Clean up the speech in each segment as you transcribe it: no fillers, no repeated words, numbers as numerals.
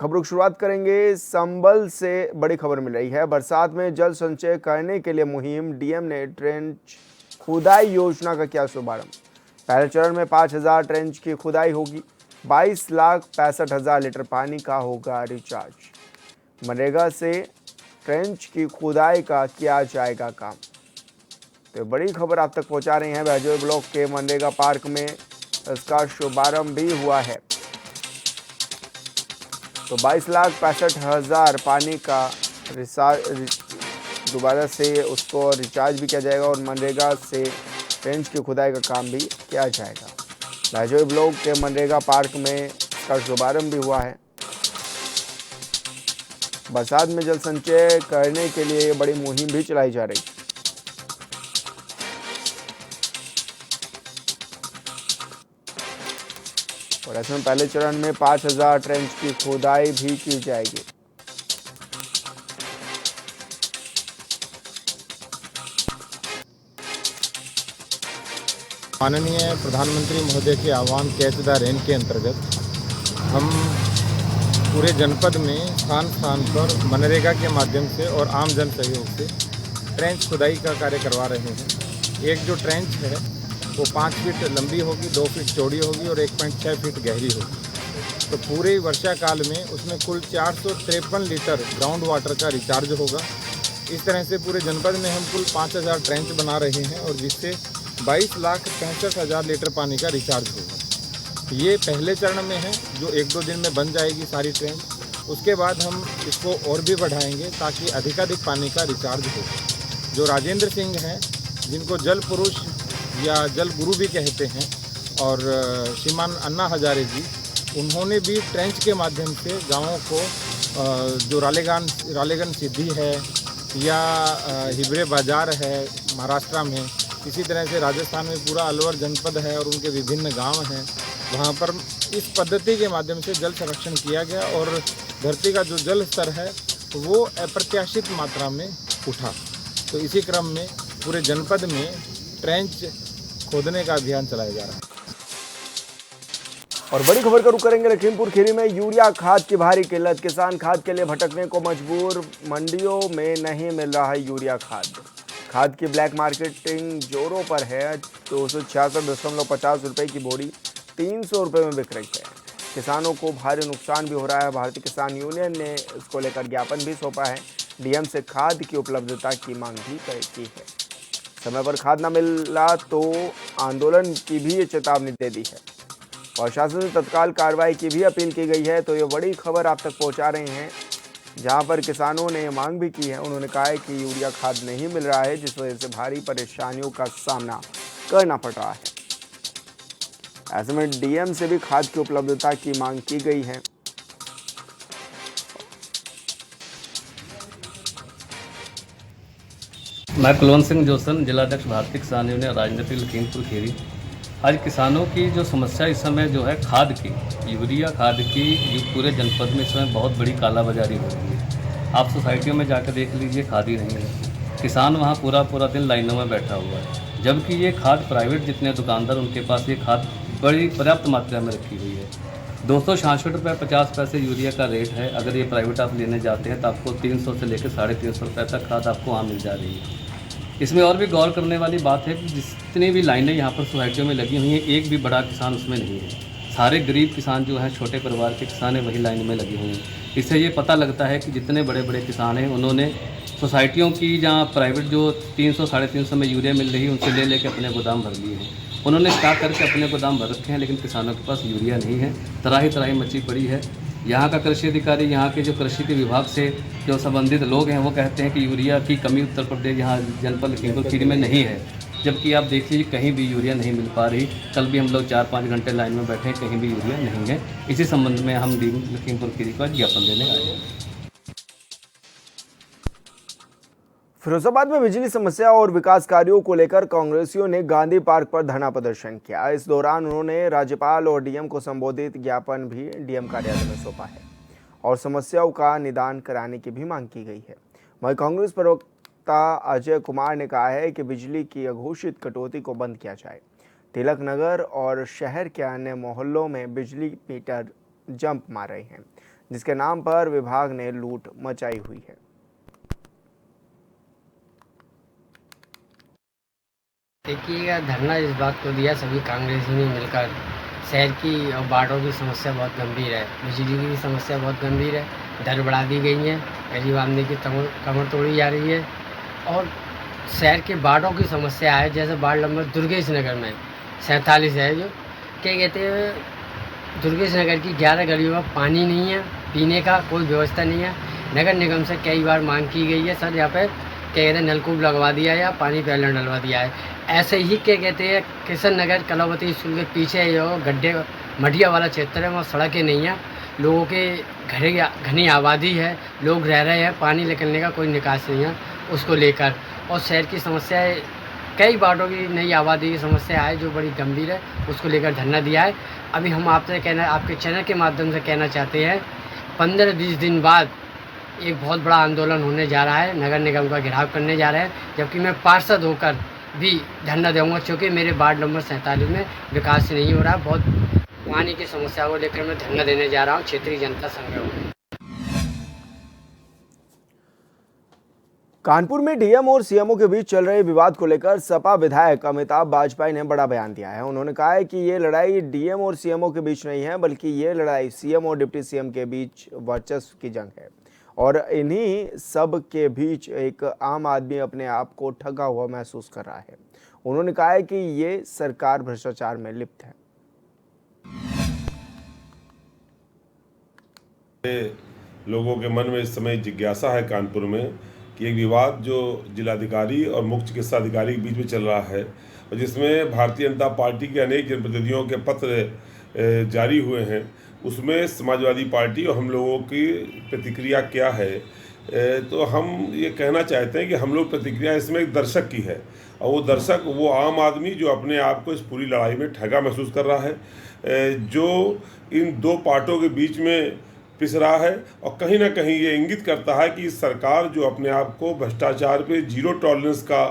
खबरों की शुरुआत करेंगे संभल से। बड़ी खबर मिल रही है, बरसात में जल संचय करने के लिए मुहिम। डीएम ने ट्रेंच खुदाई योजना का किया शुभारंभ। पहले चरण में 5,000 ट्रेंच की खुदाई होगी। 22,65,000 लीटर पानी का होगा रिचार्ज। मनरेगा से ट्रेंच की खुदाई का किया जाएगा काम। तो बड़ी खबर आप तक पहुंचा रहे हैं। बैजोर ब्लॉक के मनरेगा पार्क में इसका शुभारंभ भी हुआ है। तो 22,65,000 पानी का दोबारा से उसको रिचार्ज भी किया जाएगा और मनरेगा से ट्रेंच की खुदाई का काम भी किया जाएगा। बैजोर ब्लॉक के मनरेगा पार्क में इसका शुभारंभ भी हुआ है। बरसात में जल संचय करने के लिए ये बड़ी मुहिम भी चलाई जा रही है। और ऐसे में पहले चरण में 5,000 ट्रेंच की खुदाई भी की जाएगी। माननीय प्रधानमंत्री महोदय के आह्वान कैच द रेन के अंतर्गत हम पूरे जनपद में स्थान स्थान पर मनरेगा के माध्यम से और आम जन सहयोग से ट्रेंच खुदाई का कार्य करवा रहे हैं। एक जो ट्रेंच है वो 5 फीट लंबी होगी, 2 फीट चौड़ी होगी और 1.6 फीट गहरी होगी। तो पूरे वर्षा काल में उसमें कुल 453 लीटर ग्राउंड वाटर का रिचार्ज होगा। इस तरह से पूरे जनपद में हम कुल 5,000 ट्रेंच बना रहे हैं और जिससे 22,65,000 लीटर पानी का रिचार्ज होगा। ये पहले चरण में है जो 1-2 दिन में बन जाएगी सारी ट्रेंच। उसके बाद हम इसको और भी बढ़ाएंगे ताकि अधिकाधिक पानी का रिचार्ज हो। जो राजेंद्र सिंह हैं, जिनको जल पुरुष या जल गुरु भी कहते हैं, और श्रीमान अन्ना हजारे जी, उन्होंने भी ट्रेंच के माध्यम से गाँवों को जो रालेगन सिद्धि है या हिबरे बाजार है महाराष्ट्र में, इसी तरह से राजस्थान में पूरा अलवर जनपद है और उनके विभिन्न गांव हैं, वहाँ पर इस पद्धति के माध्यम से जल संरक्षण किया गया और धरती का जो जल स्तर है वो अप्रत्याशित मात्रा में उठा। तो इसी क्रम में पूरे जनपद में ट्रेंच खोदने का अभियान चलाया जा रहा है। और बड़ी खबर का रुख करेंगे लखीमपुर खीरी में यूरिया खाद की भारी किल्लत। किसान खाद के लिए भटकने को मजबूर। मंडियों में नहीं मिल रहा है यूरिया खाद। खाद की ब्लैक मार्केटिंग जोरों पर है। 266.50 रुपये की बोरी 300 रुपये में बिक रही है। किसानों को भारी नुकसान भी हो रहा है। भारतीय किसान यूनियन ने इसको लेकर ज्ञापन भी सौंपा है। डीएम से खाद की उपलब्धता की मांग भी की है। समय पर खाद न मिला तो आंदोलन की भी चेतावनी दे दी है। प्रशासन से तत्काल कार्रवाई की भी अपील की गई है। तो ये बड़ी खबर आप तक पहुंचा रहे हैं, जहां पर किसानों ने मांग भी की है। उन्होंने कहा है कि यूरिया खाद नहीं मिल रहा है, जिस वजह से भारी परेशानियों का सामना करना पड़ रहा है। ऐसे में डीएम से भी खाद की उपलब्धता की मांग की गई है। मैं कुलवंत सिंह जोसन, जिलाध्यक्ष भारतीय किसान यूनियन राजनीति लखीमपुर खीरी। आज किसानों की जो समस्या इस समय जो है खाद की, यूरिया खाद की, जो पूरे जनपद में इस समय बहुत बड़ी कालाबाजारी हो रही है। आप सोसाइटियों में जाकर देख लीजिए, खाद ही नहीं है। किसान वहाँ पूरा दिन लाइनों में बैठा हुआ है, जबकि ये खाद प्राइवेट जितने दुकानदार उनके पास ये खाद बड़ी पर्याप्त मात्रा में रखी हुई है। 266 रुपये 50 पैसे यूरिया का रेट है। अगर ये प्राइवेट आप लेने जाते हैं तो आपको 300 से लेकर 350 रुपये तक खाद आपको वहाँ मिल जा रही है। इसमें और भी गौर करने वाली बात है कि जितनी भी लाइनें यहाँ पर सोसाइटियों में लगी हुई हैं, एक भी बड़ा किसान उसमें नहीं है। सारे गरीब किसान जो हैं, छोटे परिवार के किसान हैं, वही लाइन में लगे हुए हैं। इससे ये पता लगता है कि जितने बड़े बड़े किसान हैं, उन्होंने सोसाइटियों की जहाँ प्राइवेट जो 300 350 में यूरिया मिल रही है, उनसे ले लेकर अपने गोदाम भर लिए हैं। उन्होंने स्टॉक करके अपने गोदाम भर रखे हैं, लेकिन किसानों के पास यूरिया नहीं है। तराही मची पड़ी है। यहाँ का कृषि अधिकारी, यहाँ के जो कृषि के विभाग से जो संबंधित लोग हैं, वो कहते हैं कि यूरिया की कमी उत्तर प्रदेश यहाँ जनपद लखीमपुर खीरी में नहीं है, जबकि आप देख लीजिए कहीं भी यूरिया नहीं मिल पा रही। कल भी हम लोग 4-5 घंटे लाइन में बैठे हैं, कहीं भी यूरिया नहीं है। इसी संबंध में हम डीएम लखीमपुर खीरी को ज्ञापन देने आए हैं। फिरोजाबाद में बिजली समस्या और विकास कार्यों को लेकर कांग्रेसियों ने गांधी पार्क पर धरना प्रदर्शन किया। इस दौरान उन्होंने राज्यपाल और डीएम को संबोधित ज्ञापन भी डीएम कार्यालय में सौंपा है और समस्याओं का निदान कराने की भी मांग की गई है। वहीं कांग्रेस प्रवक्ता अजय कुमार ने कहा है कि बिजली की अघोषित कटौती को बंद किया जाए। तिलक नगर और शहर के अन्य मोहल्लों में बिजली मीटर जंप मार रहे हैं, जिसके नाम पर विभाग ने लूट मचाई हुई है। देखिएगा, धरना इस बात को दिया सभी कांग्रेसी ने मिलकर, शहर की और बाढ़ों की समस्या बहुत गंभीर है, बिजली की समस्या बहुत गंभीर है, दर बढ़ा दी गई है, गरीब आदमी की कमर तोड़ी जा रही है और शहर के बाढ़ों की समस्या है। जैसे वार्ड नंबर दुर्गेश नगर में 47 है, जो क्या कहते हैं दुर्गेश नगर की 11 गलियों में पानी नहीं है, पीने का कोई व्यवस्था नहीं है। नगर निगम से कई बार मांग की गई है, सर यहाँ पे क्या कहते हैं नलकूप लगवा दिया या पानी पहले डलवा दिया है। ऐसे ही क्या कहते हैं किशन नगर कलावती स्कूल के पीछे जो गड्ढे मटिया वाला क्षेत्र है, वहाँ सड़कें नहीं है, लोगों के घनी आबादी है, लोग रह रहे हैं, पानी निकलने का कोई निकास नहीं है उसको लेकर। और शहर की समस्या है, कई वार्डों की नई आबादी की समस्या है जो बड़ी गंभीर है, उसको लेकर धरना दिया है। अभी हम आपसे आपके चैनल के माध्यम से कहना चाहते हैं 15-20 दिन बाद एक बहुत बड़ा आंदोलन होने जा रहा है, नगर निगम का घेराव करने जा रहे हैं, जबकि मैं पार्षद होकर भी धरना दूंगा क्योंकि मेरे वार्ड नंबर 47 में विकास नहीं हो रहा। बहुत पानी की समस्या को लेकर मैं धरना देने जा रहा हूँ क्षेत्रीय जनता संघ में। कानपुर में डीएम और सीएमओ के बीच चल रहे विवाद को लेकर सपा विधायक अमिताभ बाजपेयी ने बड़ा बयान दिया है। उन्होंने कहा है कि ये लड़ाई डीएम और सीएमओ के बीच नहीं है, बल्कि ये लड़ाई सीएम और डिप्टी सीएम के बीच वर्चस्व की जंग है और इन्हीं सब के बीच एक आम आदमी अपने आप को ठगा हुआ महसूस कर रहा है। उन्होंने कहा है कि ये सरकार भ्रष्टाचार में लिप्त है। लोगों के मन में इस समय जिज्ञासा है कानपुर में कि एक विवाद जो जिलाधिकारी और मुख्य चिकित्सा अधिकारी के बीच में चल रहा है और जिसमें भारतीय जनता पार्टी के अनेक जनप्रतिनिधियों के पत्र जारी हुए हैं, उसमें समाजवादी पार्टी और हम लोगों की प्रतिक्रिया क्या है। तो हम ये कहना चाहते हैं कि हम लोग प्रतिक्रिया इसमें एक दर्शक की है और वो दर्शक वो आम आदमी जो अपने आप को इस पूरी लड़ाई में ठगा महसूस कर रहा है, जो इन दो पार्टों के बीच में पिस रहा है और कहीं ना कहीं ये इंगित करता है कि सरकार जो अपने आप को भ्रष्टाचार पे जीरो टॉलरेंस का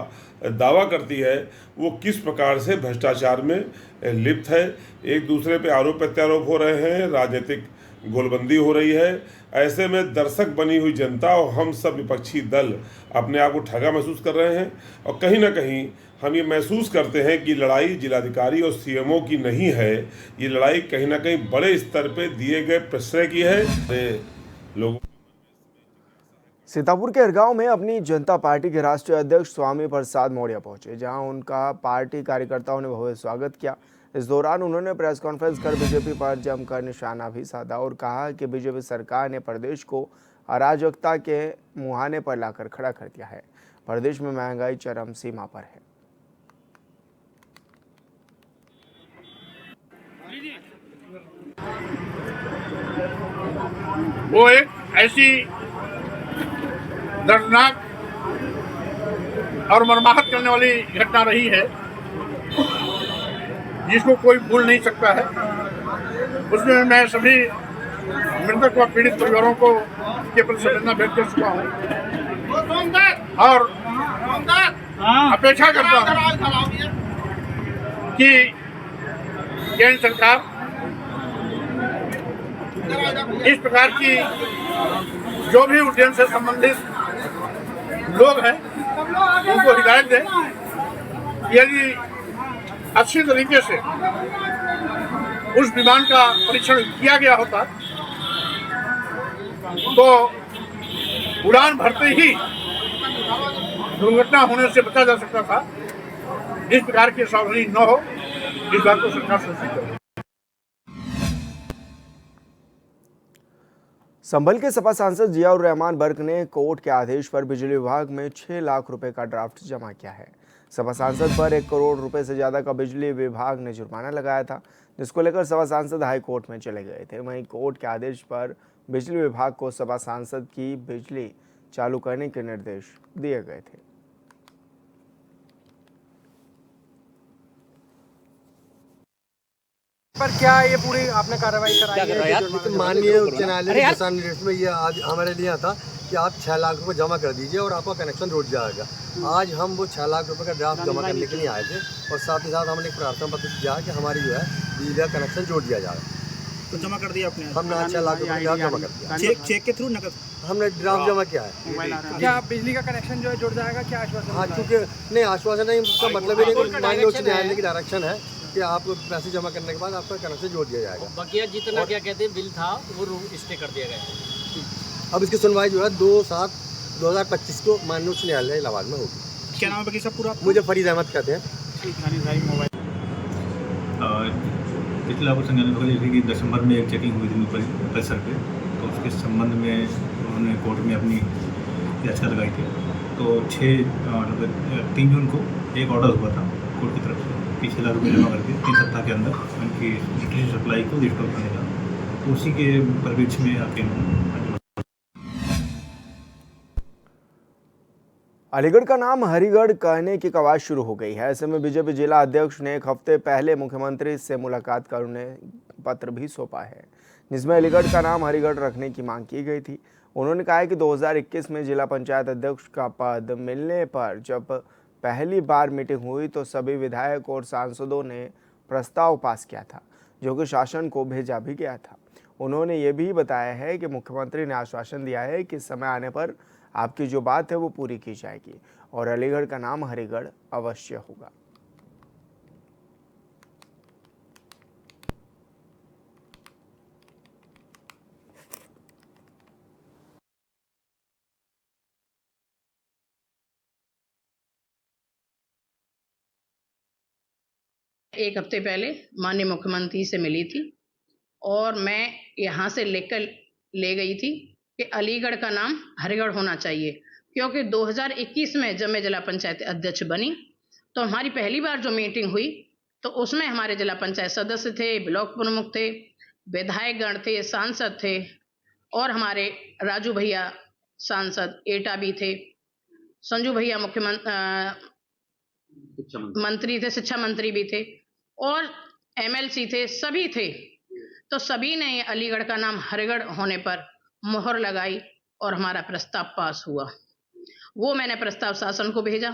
दावा करती है वो किस प्रकार से भ्रष्टाचार में लिप्त है। एक दूसरे पे आरोप प्रत्यारोप हो रहे हैं, राजनीतिक गोलबंदी हो रही है। ऐसे में दर्शक बनी हुई जनता और हम सब विपक्षी दल अपने आप को ठगा महसूस कर रहे हैं और कहीं ना कहीं हम ये महसूस करते हैं कि लड़ाई जिलाधिकारी और सीएमओ की नहीं है, ये लड़ाई कहीं ना कहीं बड़े स्तर पे दिए गए प्रश्रय की है। लोगों सीतापुर के हरगांव में अपनी जनता पार्टी के राष्ट्रीय अध्यक्ष स्वामी प्रसाद मौर्य पहुंचे, जहां उनका पार्टी कार्यकर्ताओं ने भव्य स्वागत किया। इस दौरान उन्होंने प्रेस कॉन्फ्रेंस कर बीजेपी पर जमकर निशाना भी साधा और कहा कि बीजेपी सरकार ने प्रदेश को अराजकता के मुहाने पर लाकर खड़ा कर दिया है। प्रदेश में महंगाई चरम सीमा पर है। वो एक ऐसी दर्दनाक और मर्माहत करने वाली घटना रही है जिसको कोई भूल नहीं सकता है। उसमें मैं सभी मृतक व पीड़ित परिवारों को के प्रति संवेदना व्यक्त कर चुका हूँ और अपेक्षा करता हूँ कि केंद्र सरकार इस प्रकार की जो भी उड्डयन से संबंधित लोग हैं उनको हिदायत दें। यदि अच्छी तरीके से उस विमान का परीक्षण किया गया होता तो उड़ान भरते ही दुर्घटना होने से बचा जा सकता था। इस प्रकार की सावधानी न हो, इस बात को सरकार सुनिश्चित करे। संभल के सपा सांसद जियाउर रहमान बर्क ने कोर्ट के आदेश पर बिजली विभाग में 6 लाख रुपए का ड्राफ्ट जमा किया है। सपा सांसद पर 1 करोड़ रुपए से ज्यादा का बिजली विभाग ने जुर्माना लगाया था, जिसको लेकर सपा सांसद हाई कोर्ट में चले गए थे। वहीं कोर्ट के आदेश पर बिजली विभाग को सपा सांसद की बिजली चालू करने के निर्देश दिए गए थे। पर क्या ये पूरी आपने कार्रवाई कराई है? माननीय उच्च न्यायालय के दिशा निर्देश में ये आज हमारे लिए था कि आप 6 लाख रुपए जमा कर दीजिए और आपका कनेक्शन जुड़ जाएगा। आज हम वो 6 लाख रुपए का ड्राफ्ट जमा करने के लिए आए थे और साथ ही साथ हमने एक प्रार्थना पत्र दिया कि हमारी जो है बिजली का कनेक्शन जोड़ दिया जाए। तो जमा कर दिया आपने? हमने आज 6 लाख रुपए ड्राफ्ट जमा कर दिया। चेक के थ्रू नकद? हमने ड्राफ्ट जमा किया है। क्या बिजली का कनेक्शन जो है जुड़ जाएगा, क्या आश्वासन? हाँ, चूँकि नहीं आश्वासन नहीं, उसका मतलब ये नहीं कि माननीय उच्च न्यायालय की डायरेक्शन है कि आपको पैसे जमा करने के बाद आपका कनेक्शन जोड़ दिया जाएगा। बकिया जितना क्या कहते हैं बिल था वो स्टे कर दिया गया। अब इसकी सुनवाई जो है 2/7/2025 को माननीय उच्च न्यायालय इलाहाबाद में होगी। क्या नाम है बाकी सब पूरा? मुझे फरीद अहमद कहते हैं। पिछला कुछ जैसे कि दिसंबर में एक चेकिंग हुई थी परिसर पे, तो उसके संबंध में उन्होंने कोर्ट में अपनी याचिका लगाई थी। तो 3 जून को एक ऑर्डर हुआ था कोर्ट की तरफ से कि 6 लाख रुपये जमा करके 3 सप्ताह के अंदर उनकी इलेक्ट्रिसिटी सप्लाई को रिस्टोर करने का। तो उसी के परिप्रेक्ष्य में आके अलीगढ़ का नाम हरिगढ़ कहने की कवायद शुरू हो गई है। ऐसे में बीजेपी जिला अध्यक्ष ने एक हफ्ते पहले मुख्यमंत्री से मुलाकात कर उन्हें पत्र भी सौंपा है, जिसमें अलीगढ़ का नाम हरिगढ़ रखने की मांग की गई थी। उन्होंने कहा है कि 2021 में जिला पंचायत अध्यक्ष का पद मिलने पर जब पहली बार मीटिंग हुई तो सभी विधायक और सांसदों ने प्रस्ताव पास किया था, जो कि शासन को भेजा भी गया था। उन्होंने ये भी बताया है कि मुख्यमंत्री ने आश्वासन दिया है कि समय आने पर आपकी जो बात है वो पूरी की जाएगी और अलीगढ़ का नाम हरिगढ़ अवश्य होगा। एक हफ्ते पहले माननीय मुख्यमंत्री से मिली थी और मैं यहाँ से लेकर ले गई थी कि अलीगढ़ का नाम हरिगढ़ होना चाहिए, क्योंकि 2021 में जब मैं जिला पंचायत अध्यक्ष बनी तो हमारी पहली बार जो मीटिंग हुई तो उसमें हमारे जिला पंचायत सदस्य थे, ब्लॉक प्रमुख थे, विधायकगण थे, सांसद थे और हमारे राजू भैया सांसद एटा भी थे, संजू भैया मंत्री थे, शिक्षा मंत्री भी थे और एमएलसी थे, सभी थे। तो सभी ने अलीगढ़ का नाम हरिगढ़ होने पर मोहर लगाई और हमारा प्रस्ताव पास हुआ। वो मैंने प्रस्ताव शासन को भेजा।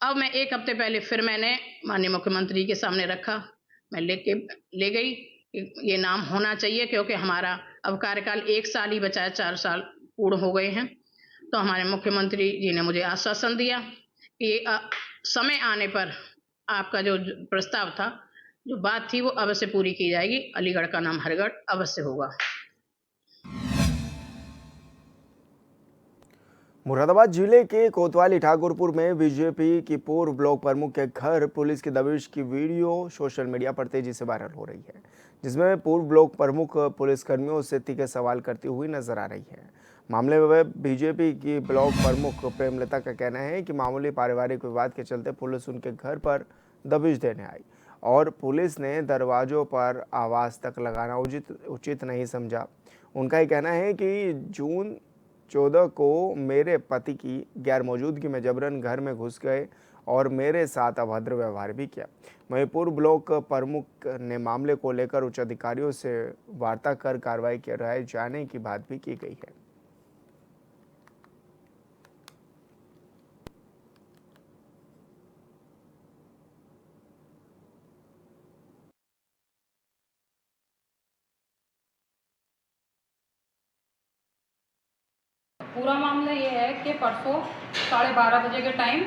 अब मैं एक हफ्ते पहले फिर मैंने माननीय मुख्यमंत्री के सामने रखा। मैं ले गई ये नाम होना चाहिए, क्योंकि हमारा अब कार्यकाल 1 साल ही बचा है, 4 साल पूर्ण हो गए हैं। तो हमारे मुख्यमंत्री जी ने मुझे आश्वासन दिया कि समय आने पर आपका जो प्रस्ताव था, जो बात थी, वो अवश्य पूरी की जाएगी। अलीगढ़ का नाम हरिगढ़ अवश्य होगा। मुरादाबाद जिले के कोतवाली ठाकुरपुर में बीजेपी की पूर्व ब्लॉक प्रमुख के घर पुलिस की दबिश की वीडियो सोशल मीडिया पर तेजी से वायरल हो रही है, जिसमें पूर्व ब्लॉक प्रमुख पुलिसकर्मियों से तीखे सवाल करती हुई नजर आ रही है। मामले में बीजेपी की ब्लॉक प्रमुख प्रेमलता का कहना है कि मामूली पारिवारिक विवाद के चलते पुलिस उनके घर पर दबिश देने आई और पुलिस ने दरवाजों पर आवाज़ तक लगाना उचित नहीं समझा। उनका ये कहना है कि जून 14 को मेरे पति की गैर मौजूदगी में जबरन घर में घुस गए और मेरे साथ अभद्र व्यवहार भी किया। वहीं पूर्व ब्लॉक प्रमुख ने मामले को लेकर उच्च अधिकारियों से वार्ता कर कार्रवाई कराए जाने की बात भी की गई है। पूरा मामला ये है कि परसों 12:30 बजे के टाइम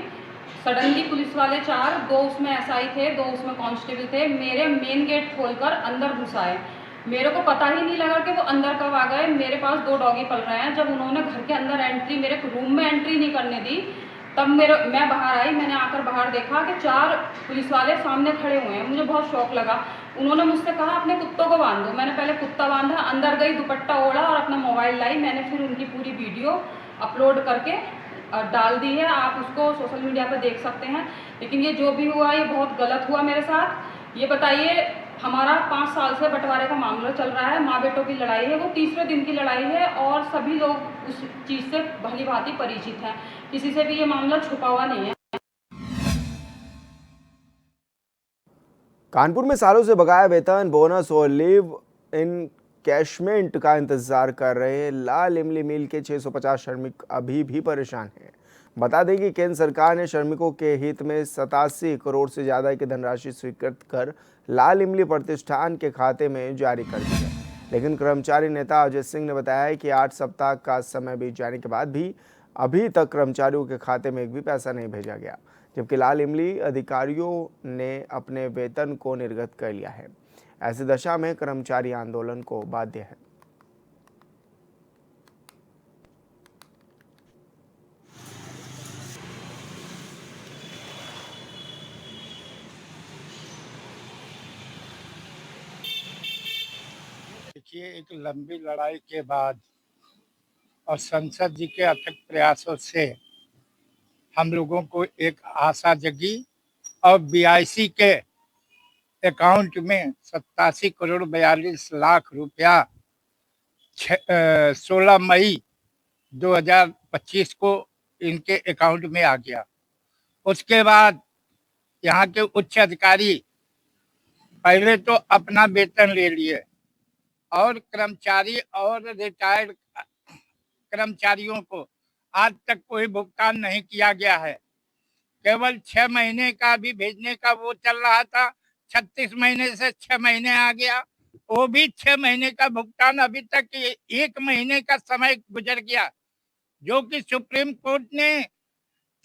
सडनली पुलिस वाले 4, 2 उसमें एसआई थे, 2 उसमें कांस्टेबल थे, मेरे मेन गेट खोलकर अंदर घुस आए। मेरे को पता ही नहीं लगा कि वो अंदर कब आ गए। मेरे पास 2 डॉगी पल रहे हैं। जब उन्होंने घर के अंदर एंट्री, मेरे रूम में एंट्री नहीं करने दी, तब मैं बाहर आई। मैंने आकर बाहर देखा कि 4 पुलिस वाले सामने खड़े हुए हैं। मुझे बहुत शौक लगा। उन्होंने मुझसे कहा अपने कुत्तों को बांध दो। मैंने पहले कुत्ता बांधा, अंदर गई, दुपट्टा ओढ़ा और अपना मोबाइल लाई। मैंने फिर उनकी पूरी वीडियो अपलोड करके डाल दी है। आप उसको सोशल मीडिया पर देख सकते हैं। लेकिन ये जो भी हुआ, ये बहुत गलत हुआ मेरे साथ। ये बताइए, हमारा 5 साल से बंटवारे का मामला चल रहा है, माँ बेटों की लड़ाई है, वो तीसरे दिन की लड़ाई है और सभी लोग उस चीज़ से भली भांति परिचित हैं। किसी से भी ये मामला छुपा हुआ नहीं है। कानपुर में सालों से बकाया वेतन, बोनस और लीव इन कैशमेंट का इंतजार कर रहे लाल इमली मिल के 650 श्रमिक अभी भी परेशान हैं। बता दें कि केंद्र सरकार ने श्रमिकों के हित में 87 करोड़ से ज़्यादा की धनराशि स्वीकृत कर लाल इमली प्रतिष्ठान के खाते में जारी कर दी है। लेकिन कर्मचारी नेता अजय सिंह ने बताया कि 8 सप्ताह का समय बीत जाने के बाद भी अभी तक कर्मचारियों के खाते में एक भी पैसा नहीं भेजा गया, जबकि लाल इमली अधिकारियों ने अपने वेतन को निर्गत कर लिया है। ऐसी दशा में कर्मचारी आंदोलन को बाध्य है। देखिए, एक लंबी लड़ाई के बाद और संसद जी के अथक प्रयासों से हम लोगों को एक आशा जगी और BIC के अकाउंट में 87 करोड़ 42 लाख रुपया 16 मई 2025 को इनके अकाउंट में आ गया। उसके बाद यहाँ के उच्च अधिकारी पहले तो अपना वेतन ले लिए और कर्मचारी और रिटायर्ड कर्मचारियों को आज तक कोई भुगतान नहीं किया गया है। केवल 6 महीने का भी भेजने का वो चल रहा था, 36 महीने से 6 महीने आ गया, वो भी 6 महीने का भुगतान अभी तक 1 महीने का समय गुजर गया, जो कि सुप्रीम कोर्ट ने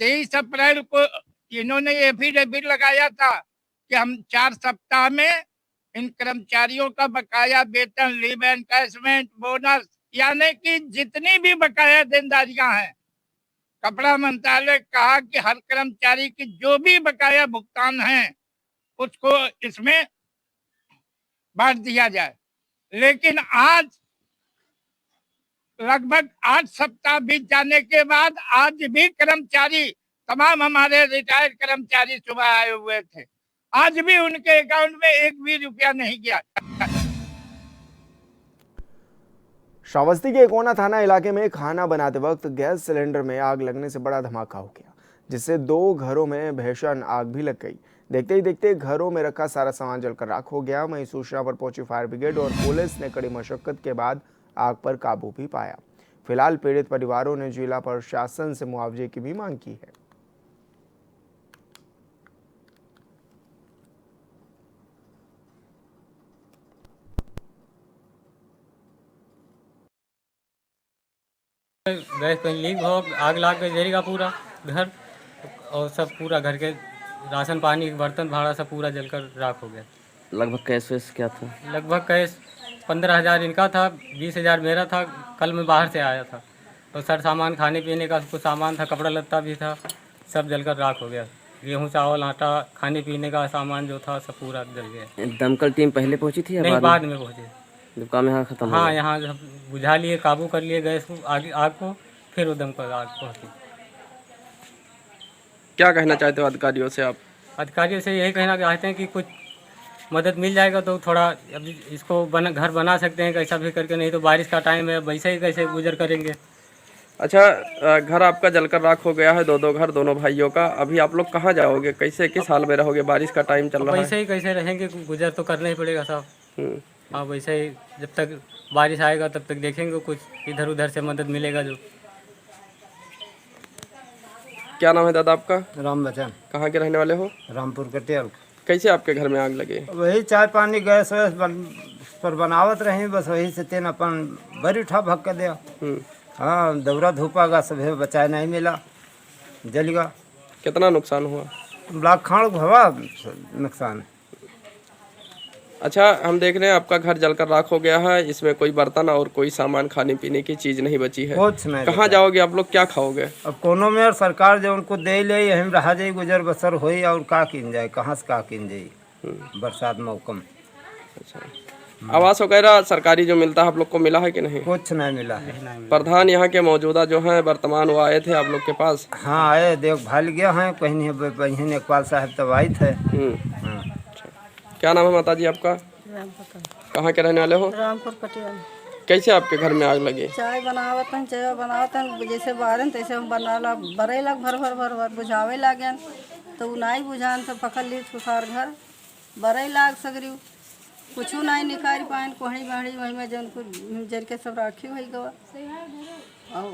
23 अप्रैल को इन्होंने एफिडेविट लगाया था कि हम 4 सप्ताह में इन कर्मचारियों का बकाया वेतन, लीव एनकैशमेंट, बोनस, यानी कि जितनी भी बकाया देनदारियां हैं, कपड़ा मंत्रालय कहा कि हर कर्मचारी की जो भी बकाया भुगतान है उसको इसमें बांट दिया जाए। लेकिन आज लगभग 8 सप्ताह बीत जाने के बाद आज भी कर्मचारी, तमाम हमारे रिटायर्ड कर्मचारी सुबह आए हुए थे, आज भी उनके अकाउंट में एक भी रुपया नहीं गया। श्रावस्ती के कोना थाना इलाके में खाना बनाते वक्त गैस सिलेंडर में आग लगने से बड़ा धमाका हो गया, जिससे 2 घरों में भीषण आग भी लग गई। देखते ही देखते घरों में रखा सारा सामान जलकर राख हो गया। वहीं सूचना पर पहुंची फायर ब्रिगेड और पुलिस ने कड़ी मशक्कत के बाद आग पर काबू भी पाया। फिलहाल पीड़ित परिवारों ने जिला प्रशासन से मुआवजे की भी मांग की है। गैस पे लीक हो, आग लाग के जलेगा पूरा घर, और सब पूरा घर के राशन पानी बर्तन भाड़ा सब पूरा जलकर राख हो गया। लगभग कैश वैस क्या था? लगभग कैश 15,000 इनका था, 20,000 मेरा था। कल मैं बाहर से आया था तो सर सामान खाने पीने का कुछ सामान था, कपड़ा लत्ता भी था, सब जलकर राख हो गया। गेहूँ चावल आटा खाने पीने का सामान जो था सब पूरा जल गया। दमकल टीम पहले पहुंची थी या नहीं, बाद में पहुंची। जब काम यहाँ खत्म हो हाँ, गया? यहाँ बुझा लिए, काबू कर लिए गैस को, आग को, फिर वो दमकल आग पहुँची। क्या कहना चाहते हो अधिकारियों से आप? अधिकारियों से यही कहना चाहते हैं कि कुछ मदद मिल जाएगा तो थोड़ा अभी इसको घर बना सकते हैं कैसा भी करके, नहीं तो बारिश का टाइम है, वैसे ही कैसे गुजर करेंगे। अच्छा, घर आपका जलकर राख हो गया है, 2 घर दोनों भाइयों का। अभी आप लोग कहाँ जाओगे, कैसे किस हाल में रहोगे? बारिश का टाइम चल रहा है। वैसे ही कैसे रहेंगे, गुजर तो करना ही पड़ेगा साहब। हाँ, वैसे ही जब तक बारिश आएगा तब तक देखेंगे, कुछ इधर उधर से मदद मिलेगा जो। क्या नाम है दादा आपका? राम बचन। कहाँ के रहने वाले हो? रामपुर कटियाल। कैसे आपके घर में आग लगे? वही चाय पानी गैस वैस पर बनावत रही, बस वही से तेन अपन बड़ी उठा भग कर दिया। हाँ, दौरा धूपागा सब बचाए नहीं मिला, जल गया। कितना नुकसान हुआ? लाख खान हुआ नुकसान। अच्छा, हम देख रहे हैं आपका घर जलकर राख हो गया है, इसमें कोई बर्तन और कोई सामान खाने पीने की चीज नहीं बची है। कुछ नहीं। कहाँ जाओगे आप लोग, क्या खाओगे? अब कोनो में और सरकार जो उनको दे ले हम रहा जाए, गुजर बसर होई, और का किन जाए, कहाँ से का किन जाए बरसात मौसम। अच्छा, आवास वगैरह सरकारी जो मिलता है आप लोग को मिला है कि नहीं? कुछ नहीं मिला है। प्रधान यहाँ के मौजूदा जो हैं वर्तमान, वो आए थे आप लोग के पास? हाँ, आए, देखभाल गया है, कहीं बहन इकबाल साहब तब आई थे। क्या नाम है माता जी आपका? कहाँ के रहने वाले हो? रामपुर पटियाला। कैसे आपके घर में आग लगी? चाय बनावत हैं, चाय बनावत हैं, जैसे बारन तैसे हम बनाला बरे लग भर भर भर भर बुझावे लागन, तो नहीं बुझान तो पकड़ ली सुखार घर बरे लाग सगरी, कुछ नहीं निकाल पाए, कोहड़ी बाड़ी वही में जन को जर के सब राखी हुई गवा और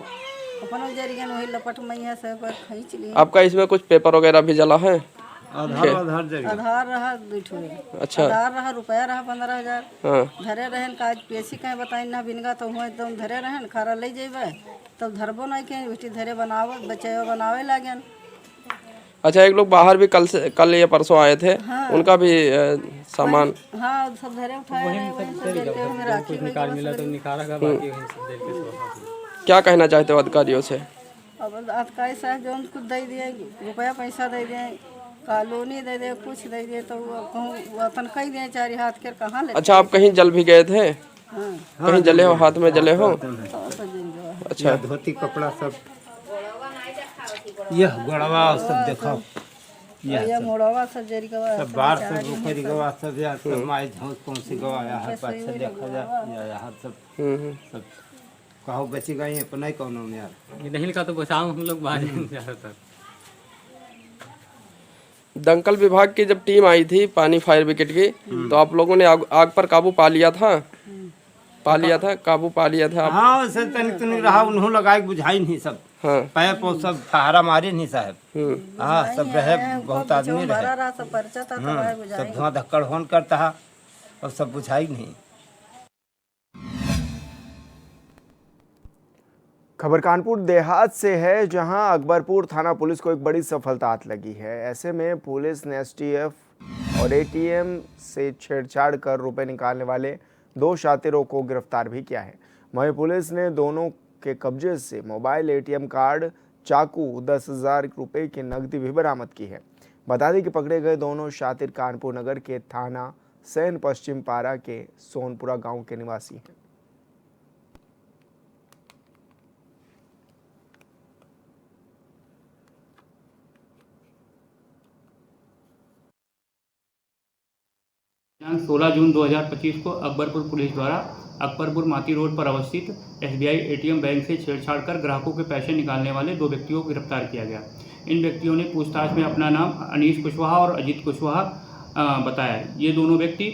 अपन जरियन वही लपट मैया से पर खींच ली। आपका इसमें कुछ पेपर वगैरह भी जला है? आधार रहा 2 ठो। अच्छा। आधार रहा, रुपया रहा 15,000। हाँ। धरे रहन काज पेशी कहे बताई ना बिनगा तो हुआ एकदम धरे रहन खारा ले जेबे तब धरबो नहीं के बेटी धरे बनावे बच्चे बनावे लागन। अच्छा, एक लोग बाहर भी कल या परसों आए थे। हाँ। उनका भी सामान। हाँ, सब धरे उठाए रहे वहीं से जेल के में राखी हुई। निकाल मिला तो निकाला का बाकी वहीं से जेल के सोफा। क्या कहना चाहते हो अधिकारियों से? अब अधिकारी साहब जो कुछ दे दिए, रुपया पैसा दे दिए, कॉलोनी दे दे, कुछ दे दिए तो कहूँ तनख्वाही दिए 4 हाथ के कहाँ ले। अच्छा, आप कहीं जल भी गए थे? हाँ। कहीं जले हो, हाथ में जले हो? अच्छा, धोती कपड़ा सब, यह गड़वा सब देखो, यह मोड़वा सब जरी गवा सब बाहर से ऊपर गवा सब या सब माई झोंक कौन सी गवाया है पाछे देखा जा यहाँ सब सब कहो बची गई पर नहीं कोनो में यार ये नहीं लिखा तो बचाओ हम लोग बाहर ज़्यादातर। दंकल विभाग की जब टीम आई थी पानी फायर ब्रिगेड की, तो आप लोगों ने आग पर काबू पा लिया था? काबू पा लिया था? हाँ, उसे तनिक रहा, उन्होंने लगाए बुझाई नहीं सब। हाँ। पैप और सब सहारा मारे नहीं साहब। हाँ, सब रहे, बहुत आदमी रहे, सब धुआं धक्कड़ होन करता है और सब बुझाई नहीं। खबर कानपुर देहात से है, जहां अकबरपुर थाना पुलिस को एक बड़ी सफलता हाथ लगी है। ऐसे में पुलिस ने एसटीएफ और एटीएम से छेड़छाड़ कर रुपए निकालने वाले 2 शातिरों को गिरफ्तार भी किया है। वहीं पुलिस ने दोनों के कब्जे से मोबाइल, एटीएम कार्ड, चाकू, 10,000 रुपए की नकदी भी बरामद की है। बता दें कि पकड़े गए दोनों शातिर कानपुर नगर के थाना सैन पश्चिम पारा के सोनपुरा गांव के निवासी हैं। दिनांक 16 जून 2025 को अकबरपुर पुलिस द्वारा अकबरपुर माती रोड पर अवस्थित SBI एटीएम बैंक से छेड़छाड़ कर ग्राहकों के पैसे निकालने वाले 2 व्यक्तियों को गिरफ्तार किया गया। इन व्यक्तियों ने पूछताछ में अपना नाम अनीश कुशवाहा और अजीत कुशवाहा बताया। ये दोनों व्यक्ति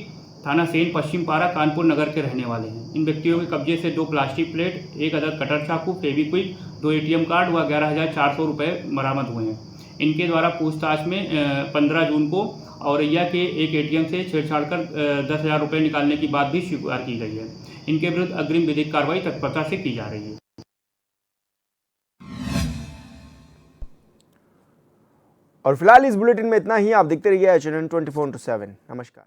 थाना सेन पश्चिम पारा कानपुर नगर के रहने वाले हैं। इन व्यक्तियों के कब्जे से 2 प्लास्टिक प्लेट, 1 अदद कटर चाकू, फेविक्विक, 2 ATM कार्ड व 11,400 रुपये बरामद हुए हैं। इनके द्वारा पूछताछ में 15 जून को औरैया के एक ATM से छेड़छाड़ कर 10,000 रुपये निकालने की बात भी स्वीकार की गई है। इनके विरुद्ध अग्रिम विधिक कार्रवाई तत्परता से की जा रही है। और फिलहाल इस बुलेटिन में इतना ही। आप देखते रहिए HNN 24/7। नमस्कार।